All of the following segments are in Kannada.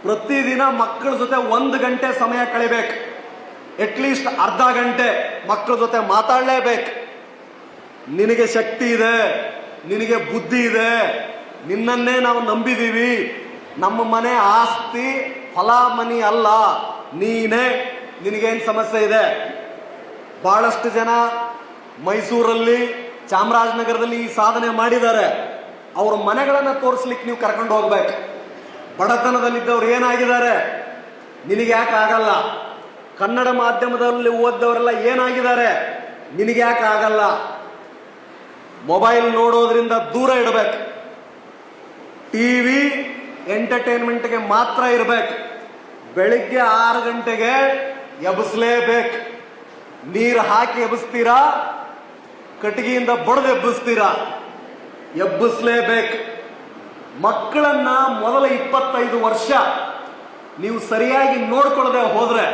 ಪ್ರತಿದಿನ ಮಕ್ಕಳ ಜೊತೆ 1 ಗಂಟೆ ಸಮಯ ಕಳಿಬೇಕು. ಅಟ್ಲೀಸ್ಟ್ ಅರ್ಧ ಗಂಟೆ ಮಕ್ಕಳ ಜೊತೆ ಮಾತಾಡಲೇಬೇಕು. ನಿನಗೆ ಶಕ್ತಿ ಇದೆ, ನಿನಗೆ ಬುದ್ಧಿ ಇದೆ, ನಿನ್ನನ್ನೇ ನಾವು ನಂಬಿದೀವಿ. ನಮ್ಮ ಮನೆ ಆಸ್ತಿ ಹೊಲ ಮನಿ ಅಲ್ಲ, ನೀನೇ. ನಿನಗೇನು ಸಮಸ್ಯೆ ಇದೆ? ಬಹಳಷ್ಟು ಜನ ಮೈಸೂರಲ್ಲಿ, ಚಾಮರಾಜನಗರದಲ್ಲಿ ಈ ಸಾಧನೆ ಮಾಡಿದ್ದಾರೆ. ಅವ್ರ ಮನೆಗಳನ್ನು ತೋರಿಸ್ಲಿಕ್ಕೆ ನೀವು ಕರ್ಕೊಂಡು ಹೋಗ್ಬೇಕು. ಬಡತನದಲ್ಲಿದ್ದವ್ರು ಏನಾಗಿದ್ದಾರೆ, ನಿನಗೆ ಯಾಕೆ ಆಗಲ್ಲ? ಕನ್ನಡ ಮಾಧ್ಯಮದಲ್ಲಿ ಓದ್ದವರೆಲ್ಲ ಏನಾಗಿದ್ದಾರೆ, ನಿನಗೆ ಯಾಕೆ ಆಗಲ್ಲ? ಮೊಬೈಲ್ ನೋಡೋದ್ರಿಂದ ದೂರ ಇಡಬೇಕು. ಟಿವಿ ಎಂಟರ್ಟೈನ್ಮೆಂಟ್ಗೆ ಮಾತ್ರ ಇರಬೇಕು. ಬೆಳಿಗ್ಗೆ 6 ಗಂಟೆಗೆ ಎಬ್ಬಿಸ್ಲೇಬೇಕು. ನೀರು ಹಾಕಿ ಎಬ್ಬಿಸ್ತೀರಾ, ಕಟ್ಟಿಗೆಯಿಂದ ಬಡ್ದು ಎಬ್ಬಿಸ್ತೀರಾ? ಎಬ್ಬಿಸ್ಲೇಬೇಕು. ಮಕ್ಕಳನ್ನ ಮೊದಲ 25 ವರ್ಷ ನೀವು ಸರಿಯಾಗಿ ನೋಡ್ಕೊಳ್ಳದೆ ಹೋದ್ರೆ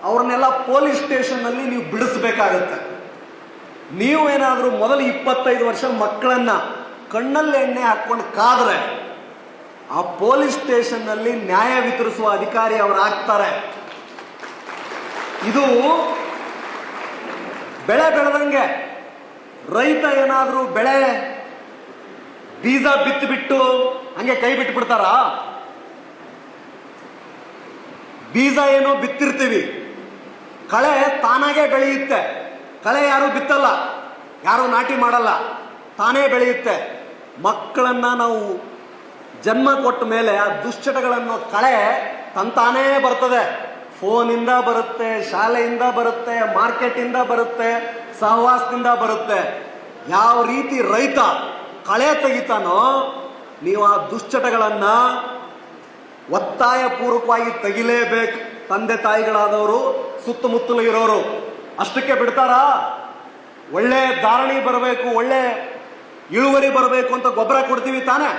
ಅವ್ರನ್ನೆಲ್ಲ ಪೊಲೀಸ್ ಸ್ಟೇಷನ್ನಲ್ಲಿ ನೀವು ಬಿಡಿಸ್ಬೇಕಾಗತ್ತೆ. ನೀವು ಏನಾದರೂ ಮೊದಲ 25 ವರ್ಷ ಮಕ್ಕಳನ್ನ ಕಣ್ಣಲ್ಲಿ ಎಣ್ಣೆ ಹಾಕೊಂಡು ಕಾದ್ರೆ ಆ ಪೊಲೀಸ್ ಸ್ಟೇಷನ್ನಲ್ಲಿ ನ್ಯಾಯ ವಿತರಿಸುವ ಅಧಿಕಾರಿ ಅವರು ಆಗ್ತಾರೆ. ಇದು ಬೆಳೆ ಬೆಳೆದಂಗೆ. ರೈತ ಏನಾದರೂ ಬೆಳೆ ಬೀಜ ಬಿಟ್ಟು ಹಂಗೆ ಕೈ ಬಿಟ್ಟು ಬಿಡ್ತಾರ? ಬೀಜ ಏನೋ ಬಿತ್ತಿರ್ತೀವಿ, ಕಳೆ ತಾನಾಗೆ ಬೆಳೆಯುತ್ತೆ. ಕಳೆ ಯಾರು ಬಿತ್ತಲ್ಲ, ಯಾರು ನಾಟಿ ಮಾಡಲ್ಲ, ತಾನೇ ಬೆಳೆಯುತ್ತೆ. ಮಕ್ಕಳನ್ನ ನಾವು ಜನ್ಮ ಕೊಟ್ಟ ಮೇಲೆ ಆ ದುಶ್ಚಟಗಳನ್ನು ಕಳೆ ತಂತಾನೇ ಬರ್ತದೆ. ಫೋನಿಂದ ಬರುತ್ತೆ, ಶಾಲೆಯಿಂದ ಬರುತ್ತೆ, ಮಾರ್ಕೆಟಿಂದ ಬರುತ್ತೆ, ಸಹವಾಸದಿಂದ ಬರುತ್ತೆ. ಯಾವ ರೀತಿ ರೈತ ಕಳೆ ತೆಗಿತಾನೋ, ನೀವು ಆ ದುಶ್ಚಟಗಳನ್ನ ಒತ್ತಾಯ ಪೂರ್ವಕವಾಗಿ ತೆಗಿಲೇಬೇಕು. ತಂದೆ ತಾಯಿಗಳಾದವರು, ಸುತ್ತಮುತ್ತಲು ಇರೋರು ಅಷ್ಟಕ್ಕೆ ಬಿಡ್ತಾರಾ? ಒಳ್ಳೆ ಧಾರಣಿ ಬರಬೇಕು, ಒಳ್ಳೆ ಇಳುವರಿ ಬರಬೇಕು ಅಂತ ಗೊಬ್ಬರ ಕೊಡ್ತೀವಿ ತಾನೆ.